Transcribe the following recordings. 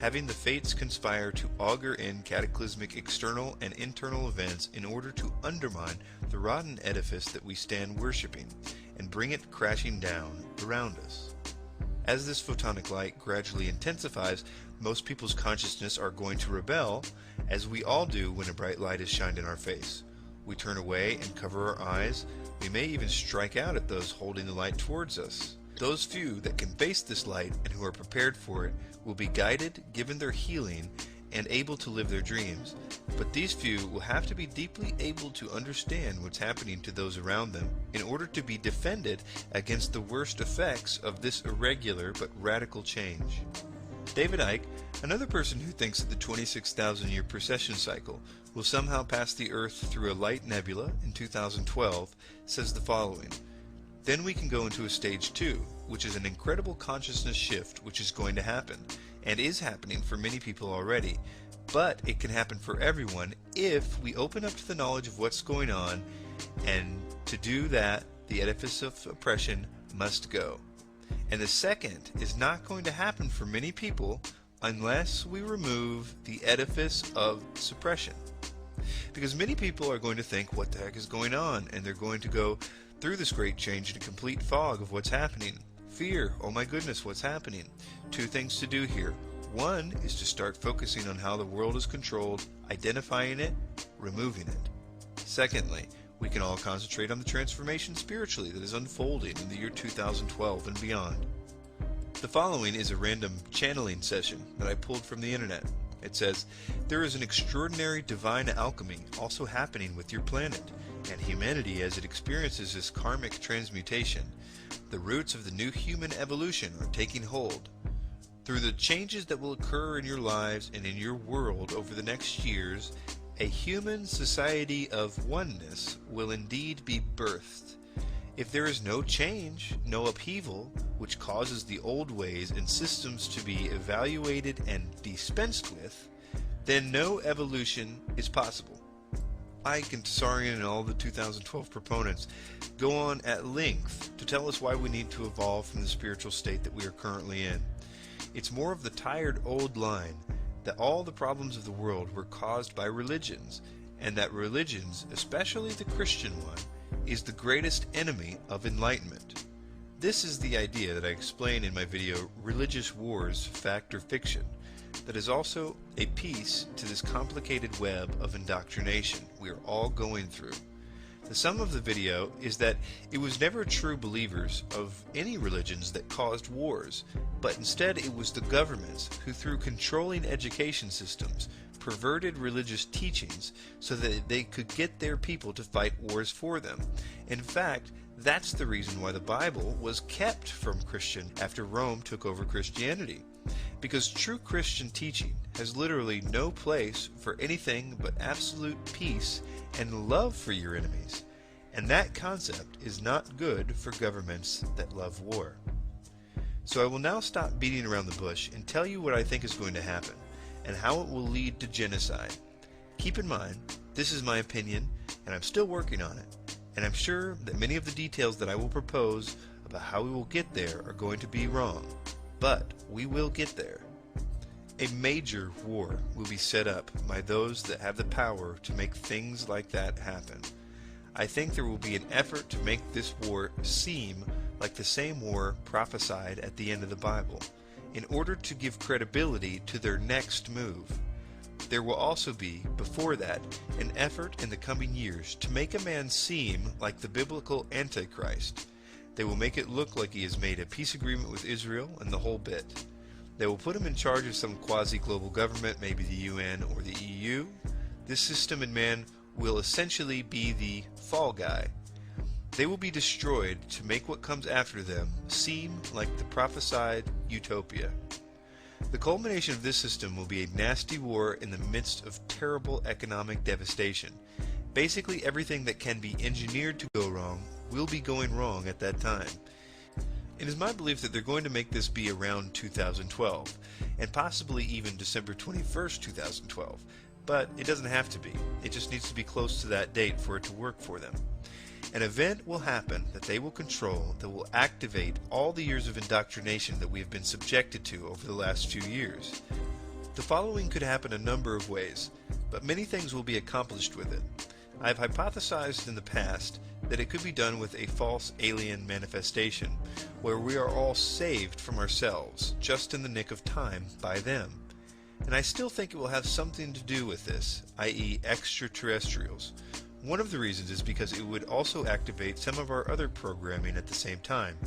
having the fates conspire to augur in cataclysmic external and internal events in order to undermine the rotten edifice that we stand worshipping, and bring it crashing down around us. As this photonic light gradually intensifies, most people's consciousness are going to rebel, as we all do when a bright light is shined in our face. We turn away and cover our eyes. We may even strike out at those holding the light towards us. Those few that can face this light and who are prepared for it will be guided, given their healing, and able to live their dreams. But these few will have to be deeply able to understand what's happening to those around them in order to be defended against the worst effects of this irregular but radical change. David Icke, another person who thinks that the 26,000-year precession cycle will somehow pass the Earth through a light nebula in 2012, says the following: "Then we can go into a stage 2, which is an incredible consciousness shift which is going to happen, and is happening for many people already, but it can happen for everyone if we open up to the knowledge of what's going on, and to do that, the edifice of oppression must go. And the second is not going to happen for many people unless we remove the edifice of suppression." Because many people are going to think, what the heck is going on? And they're going to go through this great change in a complete fog of what's happening. Fear, oh my goodness, what's happening? Two things to do here. One is to start focusing on how the world is controlled, identifying it, removing it. Secondly, we can all concentrate on the transformation spiritually that is unfolding in the year 2012 and beyond. The following is a random channeling session that I pulled from the internet. It says, "There is an extraordinary divine alchemy also happening with your planet and humanity as it experiences this karmic transmutation. The roots of the new human evolution are taking hold. Through the changes that will occur in your lives and in your world over the next years, a human society of oneness will indeed be birthed. If there is no change, no upheaval, which causes the old ways and systems to be evaluated and dispensed with, then no evolution is possible." Icke and Tsarian and all the 2012 proponents go on at length to tell us why we need to evolve from the spiritual state that we are currently in. It's more of the tired old line that all the problems of the world were caused by religions, and that religions, especially the Christian one, is the greatest enemy of enlightenment. This is the idea that I explain in my video, Religious Wars, Fact or Fiction, that is also a piece to this complicated web of indoctrination we are all going through. The sum of the video is that it was never true believers of any religions that caused wars, but instead it was the governments who, through controlling education systems, perverted religious teachings so that they could get their people to fight wars for them. In fact, that's the reason why the Bible was kept from Christian after Rome took over Christianity. Because true Christian teaching has literally no place for anything but absolute peace and love for your enemies. And that concept is not good for governments that love war. So I will now stop beating around the bush and tell you what I think is going to happen, and how it will lead to genocide. Keep in mind, this is my opinion, and I'm still working on it, and I'm sure that many of the details that I will propose about how we will get there are going to be wrong, but we will get there. A major war will be set up by those that have the power to make things like that happen. I think there will be an effort to make this war seem like the same war prophesied at the end of the Bible, in order to give credibility to their next move. There will also be, before that, an effort in the coming years to make a man seem like the biblical Antichrist. They will make it look like he has made a peace agreement with Israel and the whole bit. They will put him in charge of some quasi-global government, maybe the UN or the EU. This system and man will essentially be the fall guy. They will be destroyed to make what comes after them seem like the prophesied utopia. The culmination of this system will be a nasty war in the midst of terrible economic devastation. Basically everything that can be engineered to go wrong will be going wrong at that time. It is my belief that they're going to make this be around 2012, and possibly even December 21st, 2012. But it doesn't have to be. It just needs to be close to that date for it to work for them. An event will happen that they will control that will activate all the years of indoctrination that we have been subjected to over the last few years. The following could happen a number of ways, but many things will be accomplished with it. I have hypothesized in the past that it could be done with a false alien manifestation, where we are all saved from ourselves, just in the nick of time, by them. And I still think it will have something to do with this, i.e. extraterrestrials. One of the reasons is because it would also activate some of our other programming at the same time,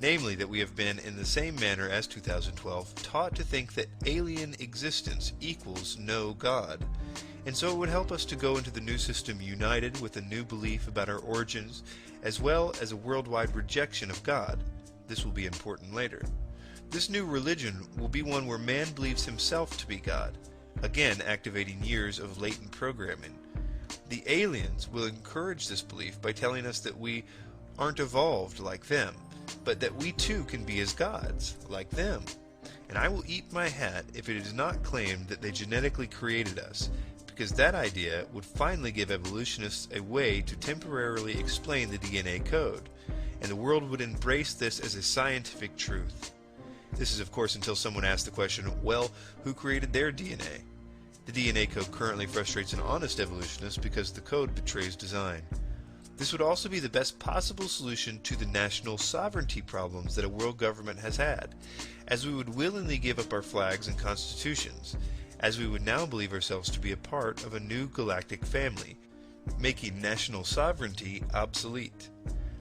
namely that we have been, in the same manner as 2012, taught to think that alien existence equals no God. And so it would help us to go into the new system united with a new belief about our origins, as well as a worldwide rejection of God. This will be important later. This new religion will be one where man believes himself to be God, again activating years of latent programming. The aliens will encourage this belief by telling us that we aren't evolved like them, but that we too can be as gods, like them. And I will eat my hat if it is not claimed that they genetically created us, because that idea would finally give evolutionists a way to temporarily explain the DNA code, and the world would embrace this as a scientific truth. This is of course until someone asks the question, well, who created their DNA? The DNA code currently frustrates an honest evolutionist because the code betrays design. This would also be the best possible solution to the national sovereignty problems that a world government has had, as we would willingly give up our flags and constitutions, as we would now believe ourselves to be a part of a new galactic family, making national sovereignty obsolete.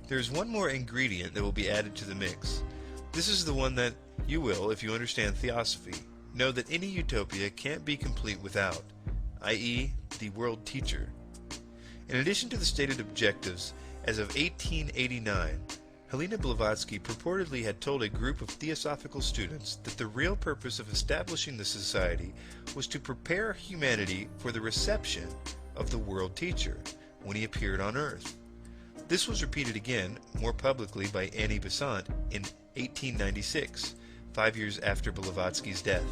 There is one more ingredient that will be added to the mix. This is the one that you will, if you understand theosophy, know that any utopia can't be complete without, i.e., the world teacher. In addition to the stated objectives, as of 1889, Helena Blavatsky purportedly had told a group of theosophical students that the real purpose of establishing the society was to prepare humanity for the reception of the world teacher when he appeared on Earth. This was repeated again, more publicly, by Annie Besant in 1896, 5 years after Blavatsky's death.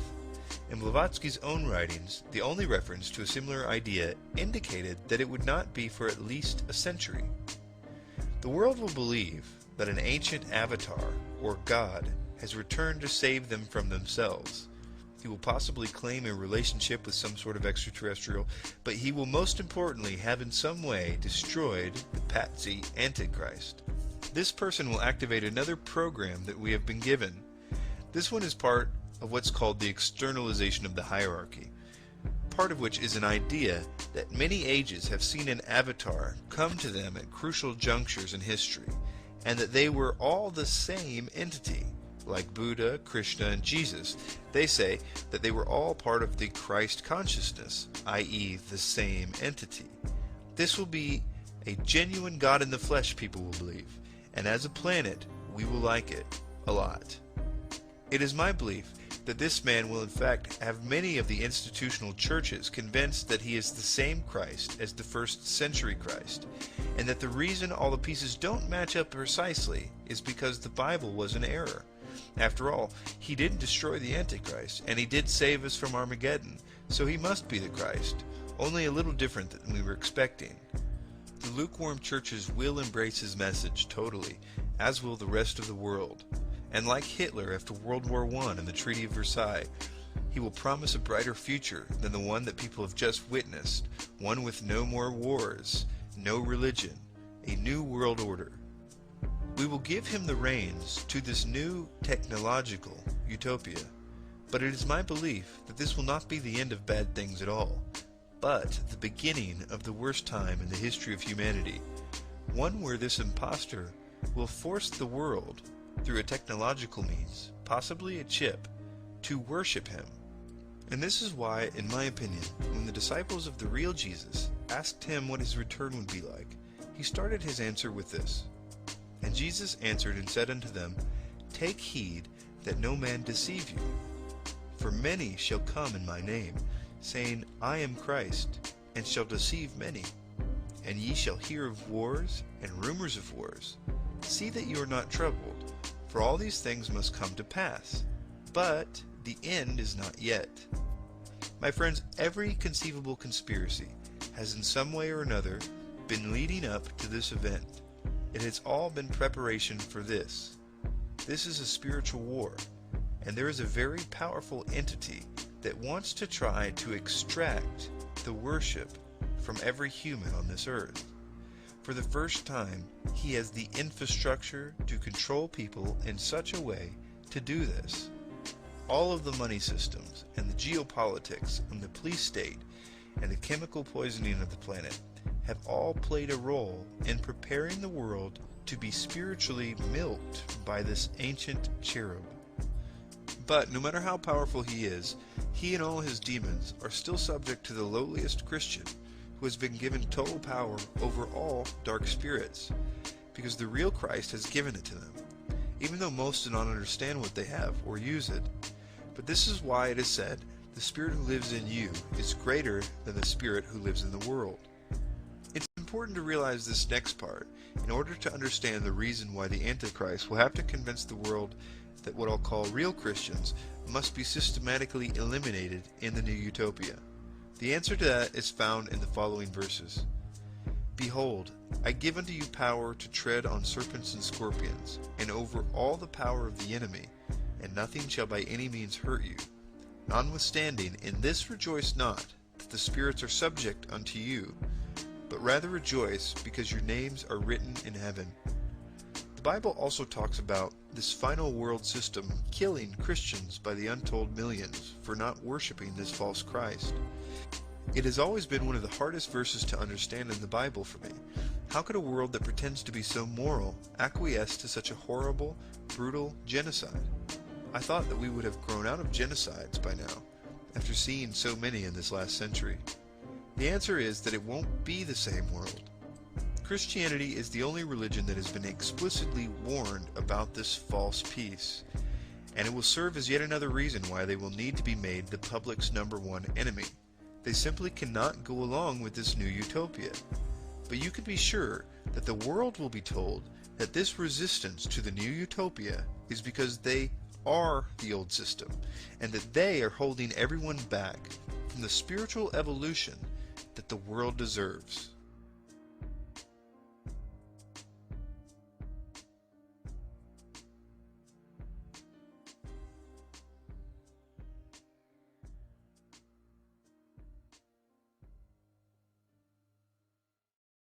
In Blavatsky's own writings, the only reference to a similar idea indicated that it would not be for at least a century. The world will believe that an ancient avatar, or God, has returned to save them from themselves. He will possibly claim a relationship with some sort of extraterrestrial, but he will most importantly have in some way destroyed the patsy Antichrist. This person will activate another program that we have been given. This one is part of what's called the externalization of the hierarchy, part of which is an idea that many ages have seen an avatar come to them at crucial junctures in history, and that they were all the same entity, like Buddha, Krishna, and Jesus. They say that they were all part of the Christ consciousness, i.e. the same entity. This will be a genuine God in the flesh, people will believe, and as a planet, we will like it a lot. It is my belief that this man will in fact have many of the institutional churches convinced that he is the same Christ as the first century Christ, and that the reason all the pieces don't match up precisely is because the Bible was an error. After all, he didn't destroy the Antichrist, and he did save us from Armageddon, so he must be the Christ, only a little different than we were expecting. The lukewarm churches will embrace his message totally, as will the rest of the world. And like Hitler after World War I and the Treaty of Versailles, he will promise a brighter future than the one that people have just witnessed, one with no more wars, no religion, a new world order. We will give him the reins to this new technological utopia, but it is my belief that this will not be the end of bad things at all, but the beginning of the worst time in the history of humanity, one where this impostor will force the world, through a technological means, possibly a chip, to worship him. And this is why, in my opinion, when the disciples of the real Jesus asked him what his return would be like, he started his answer with this. And Jesus answered and said unto them, Take heed that no man deceive you. For many shall come in my name, saying, I am Christ, and shall deceive many. And ye shall hear of wars and rumors of wars. See that you are not troubled. For all these things must come to pass, but the end is not yet. My friends, every conceivable conspiracy has in some way or another been leading up to this event. It has all been preparation for this. This is a spiritual war, and there is a very powerful entity that wants to try to extract the worship from every human on this earth. For the first time, he has the infrastructure to control people in such a way to do this. All of the money systems and the geopolitics and the police state and the chemical poisoning of the planet have all played a role in preparing the world to be spiritually milked by this ancient cherub. But no matter how powerful he is, he and all his demons are still subject to the lowliest Christian, who has been given total power over all dark spirits, because the real Christ has given it to them, even though most do not understand what they have or use it. But this is why it is said, the spirit who lives in you is greater than the spirit who lives in the world. It's important to realize this next part in order to understand the reason why the Antichrist will have to convince the world that what I'll call real Christians must be systematically eliminated in the new utopia. The answer to that is found in the following verses. Behold, I give unto you power to tread on serpents and scorpions, and over all the power of the enemy, and nothing shall by any means hurt you. Notwithstanding, in this rejoice not, that the spirits are subject unto you, but rather rejoice, because your names are written in heaven. The Bible also talks about this final world system killing Christians by the untold millions for not worshiping this false Christ. It has always been one of the hardest verses to understand in the Bible for me. How could a world that pretends to be so moral acquiesce to such a horrible, brutal genocide? I thought that we would have grown out of genocides by now, after seeing so many in this last century. The answer is that it won't be the same world. Christianity is the only religion that has been explicitly warned about this false peace, and it will serve as yet another reason why they will need to be made the public's #1 enemy. They simply cannot go along with this new utopia. But you can be sure that the world will be told that this resistance to the new utopia is because they are the old system, and that they are holding everyone back from the spiritual evolution that the world deserves.